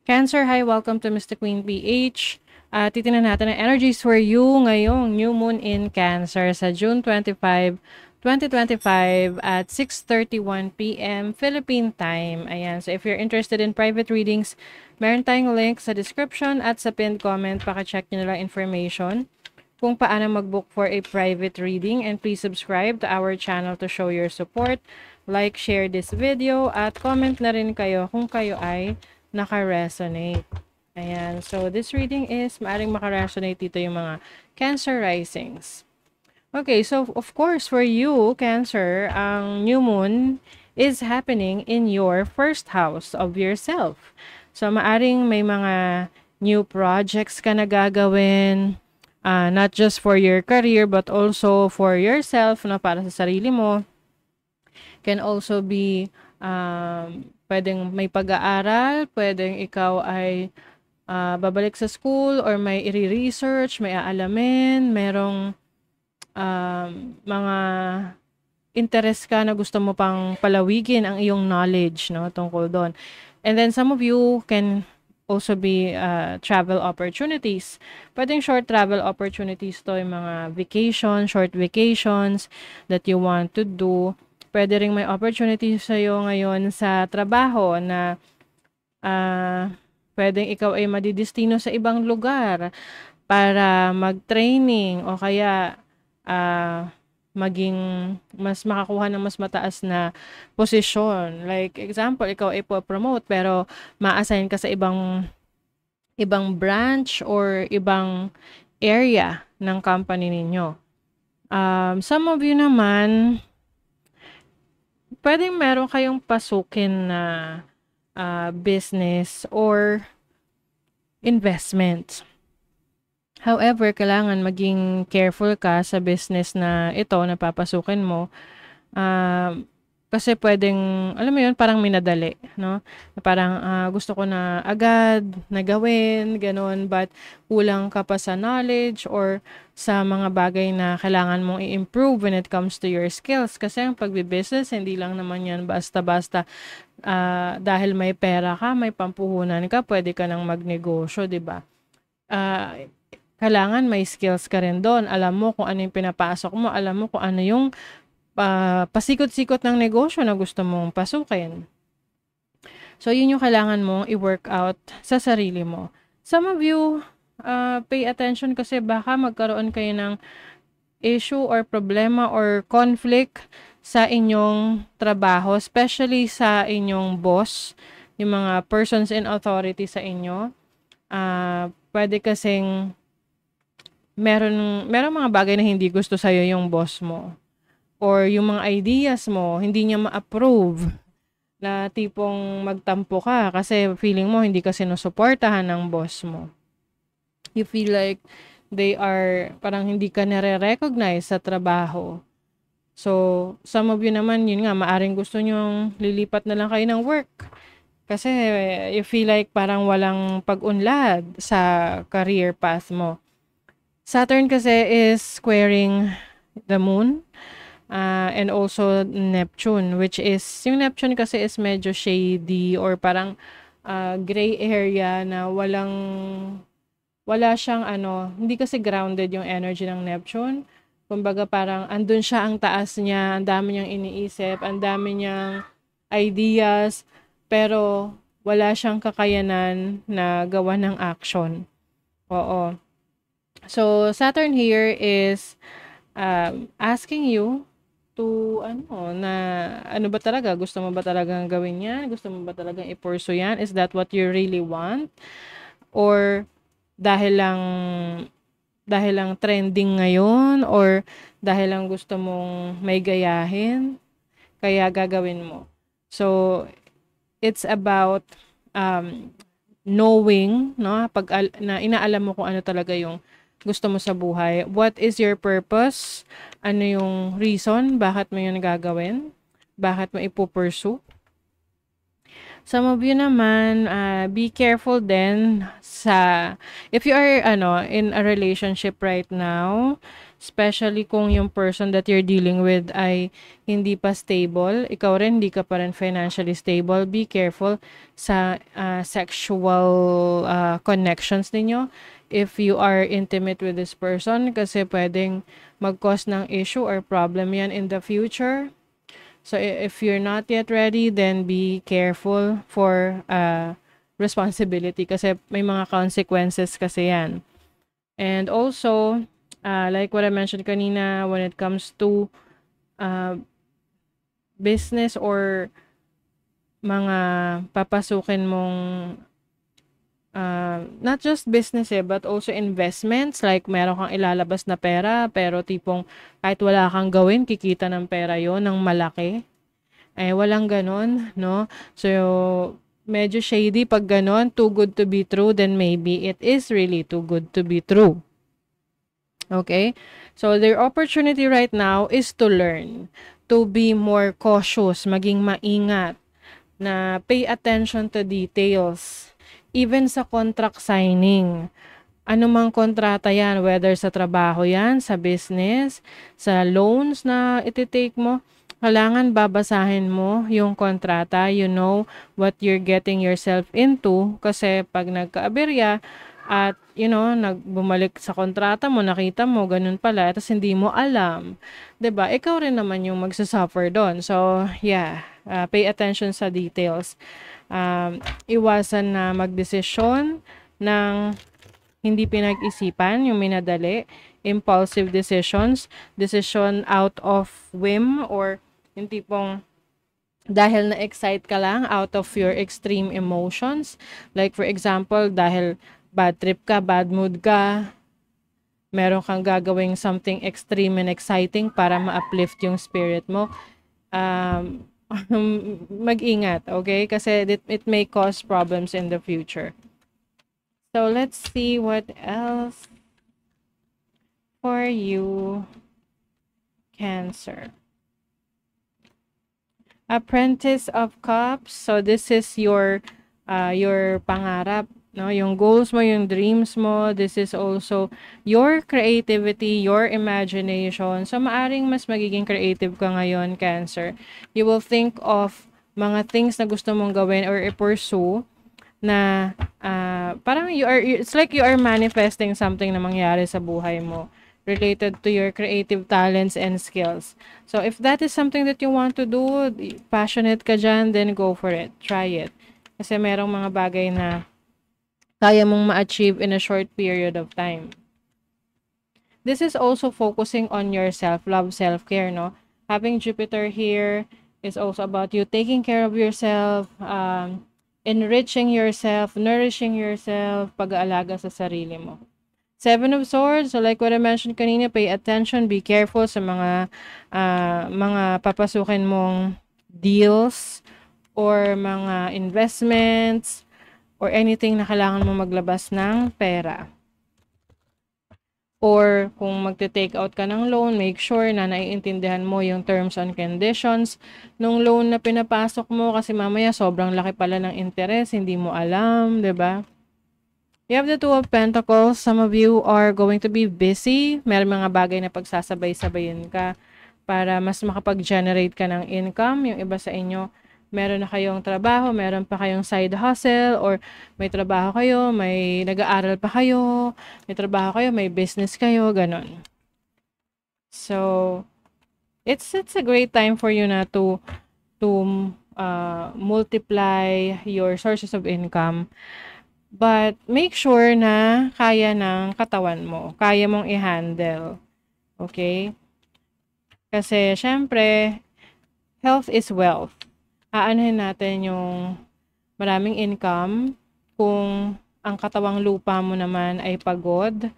Cancer, hi, welcome to Mr. Queen PH. Titingnan natin ang energies for you ngayong new moon in Cancer sa June 25, 2025 at 6:31 p.m. Philippine time. Ayan, so if you're interested in private readings, meron tayong link sa description at sa pinned comment. Paka-check nyo na lang information kung paano mag-book for a private reading, and please subscribe to our channel to show your support. Like, share this video at comment na rin kayo kung kayo ay naka-resonate. Ayan. So, this reading is maaring maka-resonate dito yung mga Cancer risings. Okay, so of course, for you, Cancer, ang new moon is happening in your first house of yourself. So, maaring may mga new projects ka na gagawin, not just for your career, but also for yourself, na para sa sarili mo. Can also be pwedeng may pag-aaral, pwedeng ikaw ay babalik sa school or may i-research, may aalamin, merong mga interest ka na gusto mo pang palawigin ang iyong knowledge, no, tungkol doon. And then some of you can also be travel opportunities. Pwedeng short travel opportunities to, yung mga vacation, short vacations that you want to do. Pwede ring may opportunity sa'yo ngayon sa trabaho na pwedeng ikaw ay madidestino sa ibang lugar para mag-training o kaya maging mas makakuha ng mas mataas na posisyon. Like example, ikaw ay po-promote pero ma-assign ka sa ibang branch or ibang area ng company ninyo. Some of you naman, pwedeng meron kayong pasukin na business or investment. However, kailangan maging careful ka sa business na ito na papasukin mo. Kasi pwedeng, alam mo yun, parang minadali, no? Parang gusto ko na agad na gawin, ganun, but kulang ka pa sa knowledge or sa mga bagay na kailangan mong i-improve when it comes to your skills. Kasi ang pagbibusiness, hindi lang naman yan basta-basta dahil may pera ka, may pampuhunan ka, pwede ka nang magnegosyo, di ba? Kailangan may skills ka rin doon. Alam mo kung ano yung pinapasok mo, alam mo kung ano yung pasikot-sikot ng negosyo na gusto mong pasukin. So, yun yung kailangan mong i-work out sa sarili mo. Some of you, pay attention kasi baka magkaroon kayo ng issue or problema or conflict sa inyong trabaho, especially sa inyong boss, yung mga persons in authority sa inyo. Pwede kasing meron mga bagay na hindi gusto sa'yo yung boss mo. Or yung mga ideas mo, hindi niya ma-approve, na tipong magtampo ka kasi feeling mo hindi ka sinusuportahan ng boss mo. You feel like they are, parang hindi ka nare-recognize sa trabaho. So, some of you naman, yun nga, maaring gusto nyong lilipat na lang kayo ng work. Kasi you feel like parang walang pag-unlad sa career path mo. Saturn kasi is squaring the moon. And also Neptune, which is, yung Neptune kasi is medyo shady or parang gray area na wala siyang hindi kasi grounded yung energy ng Neptune. Kumbaga parang andun siya ang taas niya, ang dami niyang iniisip, ang dami niyang ideas, pero wala siyang kakayanan na gawa ng action. Oo. So, Saturn here is asking you to ano ba talaga, gusto mo ba talagang gawin yan, gusto mo ba talagang i-pursue yan, is that what you really want, or dahil lang trending ngayon, or dahil lang gusto mong may gayahin kaya gagawin mo. So it's about knowing, no, na inaalam mo kung ano talaga yung gusto mo sa buhay. What is your purpose? Ano yung reason? Bakit mo yun gagawin? Bakit mo ipupursue? Some of you naman, be careful din if you are in a relationship right now. Especially kung yung person that you're dealing with ay hindi pa stable, ikaw rin hindi ka pa rin financially stable, be careful sa sexual connections ninyo if you are intimate with this person kasi pwedeng mag-cause ng issue or problem yan in the future. So if you're not yet ready, then be careful for responsibility kasi may mga consequences kasi yan. And also, like what I mentioned kanina, when it comes to business or mga papasukin mong not just business but also investments, like meron kang ilalabas na pera pero tipong kahit wala kang gawin, kikita ng pera yon ng malaki. Walang ganon, no? So, medyo shady pag ganon, too good to be true, then maybe it is really too good to be true. Okay? So, their opportunity right now is to learn, to be more cautious, maging maingat, na pay attention to details, even sa contract signing. Anumang kontrata yan, whether sa trabaho yan, sa business, sa loans na ititake mo, kailangan babasahin mo yung kontrata, you know what you're getting yourself into kasi pag nagkaaberya at nagbumalik sa kontrata mo, nakita mo ganun pala, tapos hindi mo alam, 'di ba? Ikaw rin naman yung magsasuffer doon. So, yeah, pay attention sa details. Iwasan na magdesisyon ng hindi pinag-isipan, yung minadali, impulsive decision out of whim or yung tipong dahil na-excite ka lang out of your extreme emotions. Like for example, dahil bad trip ka, bad mood ka, meron kang gagawing something extreme and exciting para ma-uplift yung spirit mo. Mag-ingat, okay? Kasi it may cause problems in the future. So let's see what else for you, Cancer. Apprentice of Cups. So this is your pangarap, no? Yung goals mo, yung dreams mo. This is also your creativity, your imagination. So maaring mas magiging creative ka ngayon, Cancer. You will think of mga things na gusto mong gawin or i-pursue na parang it's like you are manifesting something na mangyari sa buhay mo related to your creative talents and skills. So, if that is something that you want to do, passionate ka dyan, then go for it. Try it. Kasi merong mga bagay na kaya mong ma-achieve in a short period of time. This is also focusing on your self-love, self-care, no? Having Jupiter here is also about you taking care of yourself, enriching yourself, nourishing yourself, pag-aalaga sa sarili mo. Seven of Swords, so like what I mentioned kanina, pay attention, be careful sa mga papasukin mong deals or mga investments or anything na kailangan mo maglabas ng pera. Or kung magte-take out ka ng loan, make sure na naiintindihan mo yung terms and conditions nung loan na pinapasok mo kasi mamaya sobrang laki pala ng interest, hindi mo alam, 'di ba? You have the Two of Pentacles. Some of you are going to be busy. Meron mga bagay na pagsasabay-sabayin ka para mas makapag-generate ka ng income. Yung iba sa inyo, meron na kayong trabaho, meron pa kayong side hustle, or may trabaho kayo, may nag-aaral pa kayo, may trabaho kayo, may business kayo, ganon. So, it's a great time for you na to multiply your sources of income. But make sure na kaya ng katawan mo, kaya mong i-handle. Okay? Kasi syempre, health is wealth. Aanuhin natin yung maraming income kung ang katawang lupa mo naman ay pagod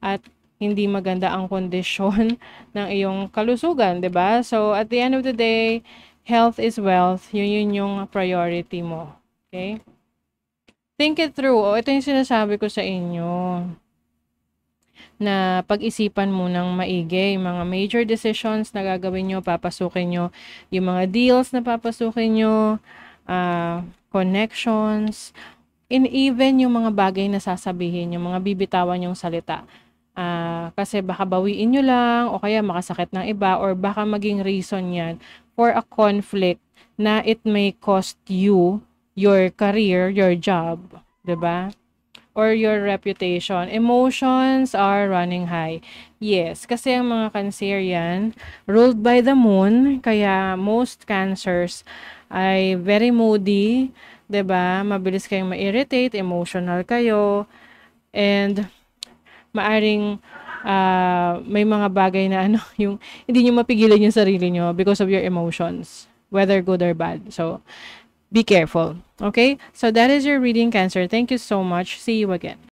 at hindi maganda ang kondisyon ng iyong kalusugan, 'di ba? So at the end of the day, health is wealth. Yun yung priority mo. Okay? Think it through. Ito yung sinasabi ko sa inyo na pag-isipan mo ng maigi yung mga major decisions na gagawin nyo, papasukin nyo, yung mga deals na papasukin nyo, connections, and even yung mga bagay na sasabihin, yung mga bibitawan yung salita. Kasi baka bawiin nyo lang o kaya makasakit ng iba or baka maging reason yan for a conflict na it may cost you your career, your job, 'di ba? Or your reputation. Emotions are running high. Yes, kasi ang mga Cancerian ruled by the moon, kaya most cancers ay very moody, 'di ba? Mabilis kayong ma-irritate, emotional kayo, and maaring may mga bagay na ano, yung hindi niyo mapigilan yung sarili niyo because of your emotions, whether good or bad. So, be careful. Okay? So, that is your reading, Cancer. Thank you so much. See you again.